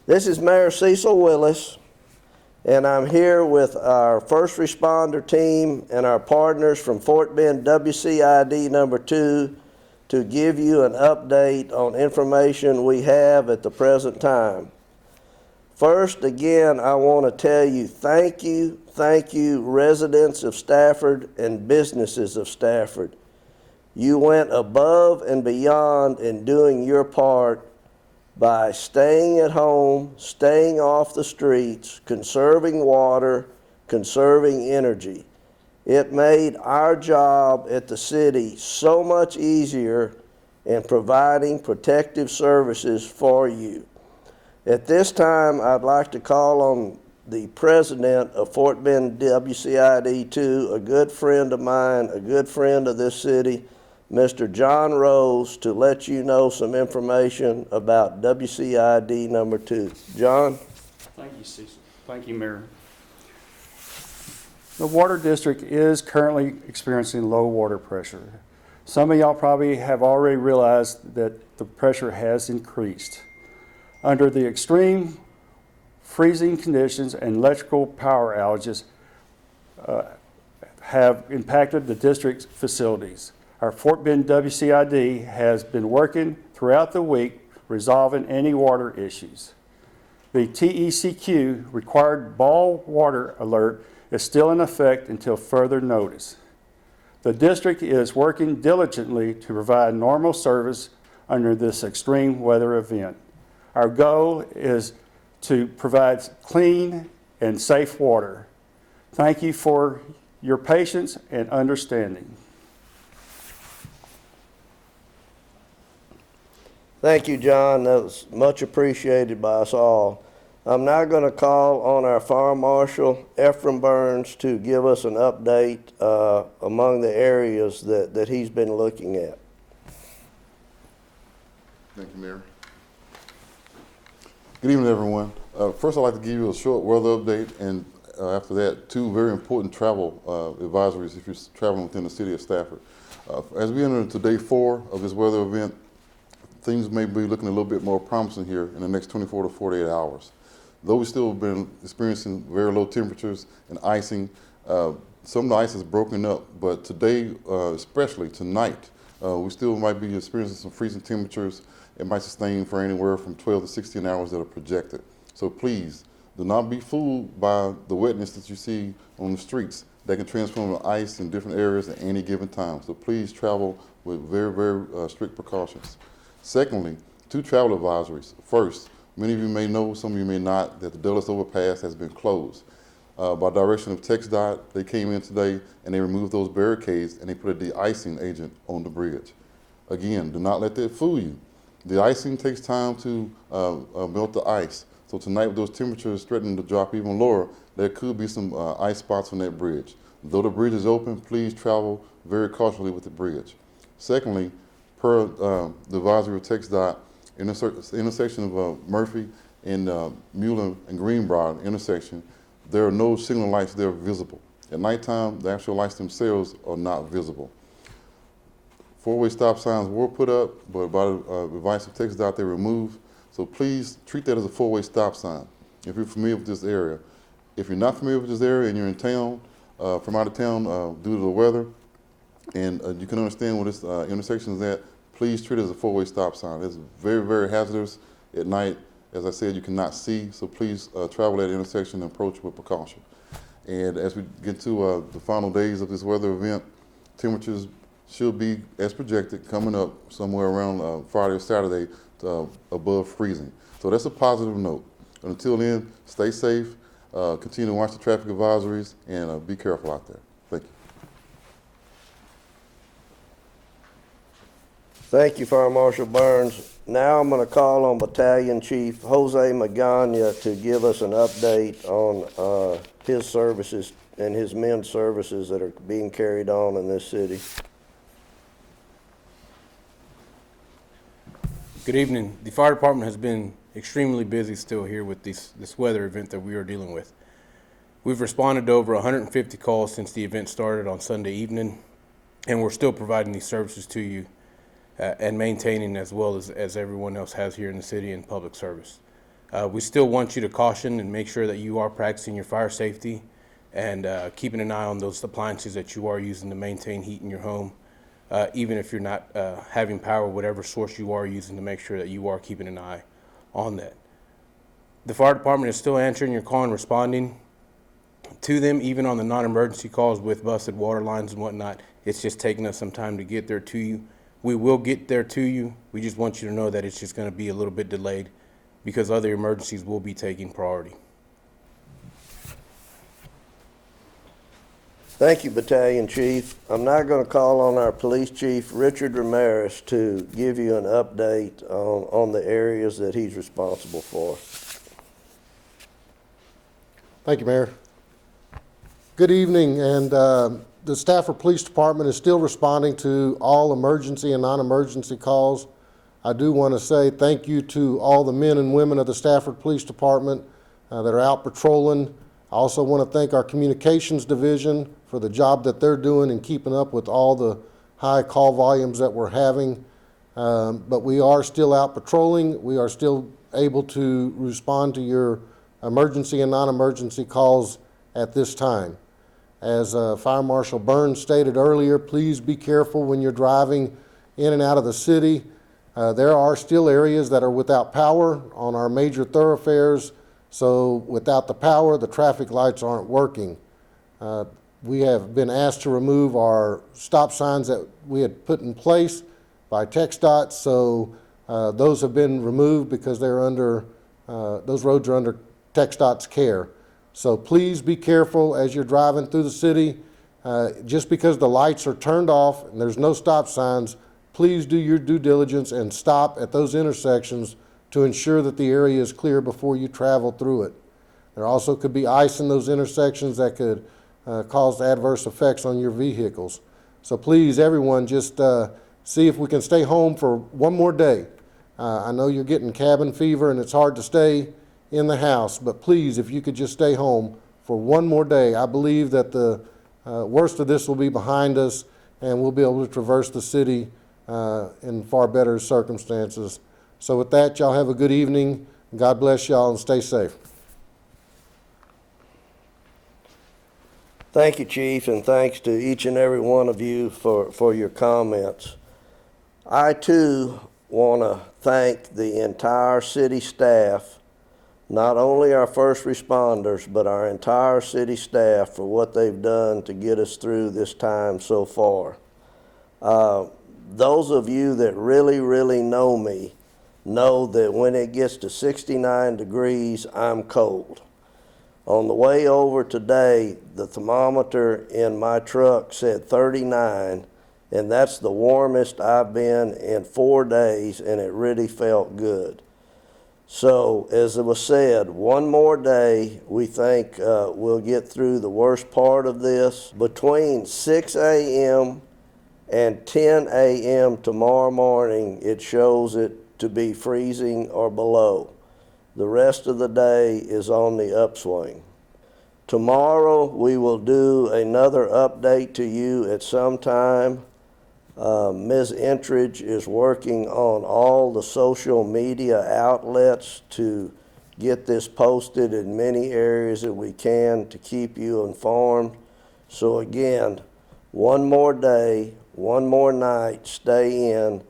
This is Mayor Cecil Willis, and I'm here with our first responder team and our partners from Fort Bend WCID number 2 to give you an update on information we have at the present time. First, again, I want to tell you thank you, residents of Stafford and businesses of Stafford. You went above and beyond in doing your part by staying at home, staying off the streets, conserving water, conserving energy. It made our job at the city so much easier in providing protective services for you. At this time, I'd like to call on the president of Fort Bend WCID 2, a good friend of mine, a good friend of this city, Mr. John Rose, to let you know some information about WCID number 2. John? Thank you, Cecil. Thank you, Mayor. The water district is currently experiencing low water pressure. Some of y'all probably have already realized that the pressure has increased. Under the extreme freezing conditions and electrical power outages have impacted the district's facilities. Our Fort Bend WCID has been working throughout the week resolving any water issues. The TECQ required boil water alert is still in effect until further notice. The district is working diligently to provide normal service under this extreme weather event. Our goal is to provide clean and safe water. Thank you for your patience and understanding. Thank you, John. That was much appreciated by us all. I'm now going to call on our Fire Marshal, Efrem Burns, to give us an update among the areas that he's been looking at. Thank you, Mayor. Good evening, everyone. First, I'd like to give you a short weather update, and after that, 2 very important travel advisories if you're traveling within the city of Stafford. As we enter into day 4 of this weather event, things may be looking a little bit more promising here in the next 24 to 48 hours. Though we still have been experiencing very low temperatures and icing, some of the ice is broken up, but today, especially tonight, we still might be experiencing some freezing temperatures. It might sustain for anywhere from 12 to 16 hours that are projected. So please, do not be fooled by the wetness that you see on the streets that can transform to ice in different areas at any given time. So please travel with very, very strict precautions. Secondly, 2 travel advisories. First, many of you may know, some of you may not, that the Dulles Overpass has been closed. By direction of TxDOT, they came in today and they removed those barricades and they put a de-icing agent on the bridge. Again, do not let that fool you. The icing takes time to melt the ice. So tonight, with those temperatures threatening to drop even lower, there could be some ice spots on that bridge. Though the bridge is open, please travel very cautiously with the bridge. Secondly, per the advisory of TxDOT, intersection of Murphy and Mueller and Greenbrier intersection, there are no signal lights there visible. At nighttime, the actual lights themselves are not visible. 4-way stop signs were put up, but by the advice of TxDOT, they removed. So please treat that as a 4-way stop sign if you're familiar with this area. If you're not familiar with this area and you're in town, from out of town due to the weather, and you can understand where this intersection is at, please treat it as a 4-way stop sign. It's very, very hazardous at night. As I said, you cannot see, so please travel that intersection and approach with precaution. And as we get to the final days of this weather event, temperatures should be, as projected, coming up somewhere around Friday or Saturday above freezing. So that's a positive note. And until then, stay safe, continue to watch the traffic advisories, and be careful out there. Thank you. Thank you, Fire Marshal Burns. Now I'm going to call on Battalion Chief Jose Magana to give us an update on his services and his men's services that are being carried on in this city. Good evening. The fire department has been extremely busy still here with this weather event that we are dealing with. We've responded to over 150 calls since the event started on Sunday evening, and we're still providing these services to you and maintaining as well as everyone else has here in the city in public service. We still want you to caution and make sure that you are practicing your fire safety and keeping an eye on those appliances that you are using to maintain heat in your home, even if you're not having power, whatever source you are using, to make sure that you are keeping an eye on that. The fire department is still answering your call and responding to them, even on the non-emergency calls with busted water lines and whatnot. It's just taking us some time to get there to you. We will get there to you. We just want you to know that it's just going to be a little bit delayed because other emergencies will be taking priority. Thank you, Battalion Chief. I'm now going to call on our Police Chief, Richard Ramirez, to give you an update on the areas that he's responsible for. Thank you, Mayor. Good evening, and the Stafford Police Department is still responding to all emergency and non-emergency calls. I do want to say thank you to all the men and women of the Stafford Police Department that are out patrolling. I also want to thank our communications division for the job that they're doing in keeping up with all the high call volumes that we're having. But we are still out patrolling. We are still able to respond to your emergency and non-emergency calls at this time. As Fire Marshal Burns stated earlier, please be careful when you're driving in and out of the city. There are still areas that are without power on our major thoroughfares, so without the power, the traffic lights aren't working. We have been asked to remove our stop signs that we had put in place by TxDOT, so those have been removed because they're under, those roads are under TxDOT's care. So please be careful as you're driving through the city. Just because the lights are turned off and there's no stop signs, please do your due diligence and stop at those intersections to ensure that the area is clear before you travel through it. There also could be ice in those intersections that could cause adverse effects on your vehicles. So please, everyone, just see if we can stay home for one more day. I know you're getting cabin fever and it's hard to stay in the house, but please, if you could just stay home for one more day, I believe that the worst of this will be behind us and we'll be able to traverse the city in far better circumstances. So with that, y'all have a good evening. God bless y'all and stay safe. Thank you, Chief, and thanks to each and every one of you for your comments. I, too, want to thank the entire city staff, not only our first responders, but our entire city staff for what they've done to get us through this time so far. Those of you that really know me know that when it gets to 69 degrees, I'm cold. On the way over today, the thermometer in my truck said 39, and that's the warmest I've been in 4 days, and it really felt good. So, as it was said, one more day, we think we'll get through the worst part of this. Between 6 a.m. and 10 a.m. tomorrow morning, it shows it to be freezing or below. The rest of the day is on the upswing. Tomorrow, we will do another update to you at some time. Ms. Entridge is working on all the social media outlets to get this posted in many areas that we can to keep you informed. So again, one more day, one more night, stay in,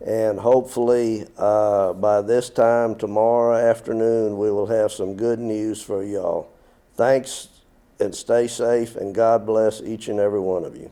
and hopefully by this time tomorrow afternoon we will have some good news for y'all. Thanks and stay safe, and God bless each and every one of you.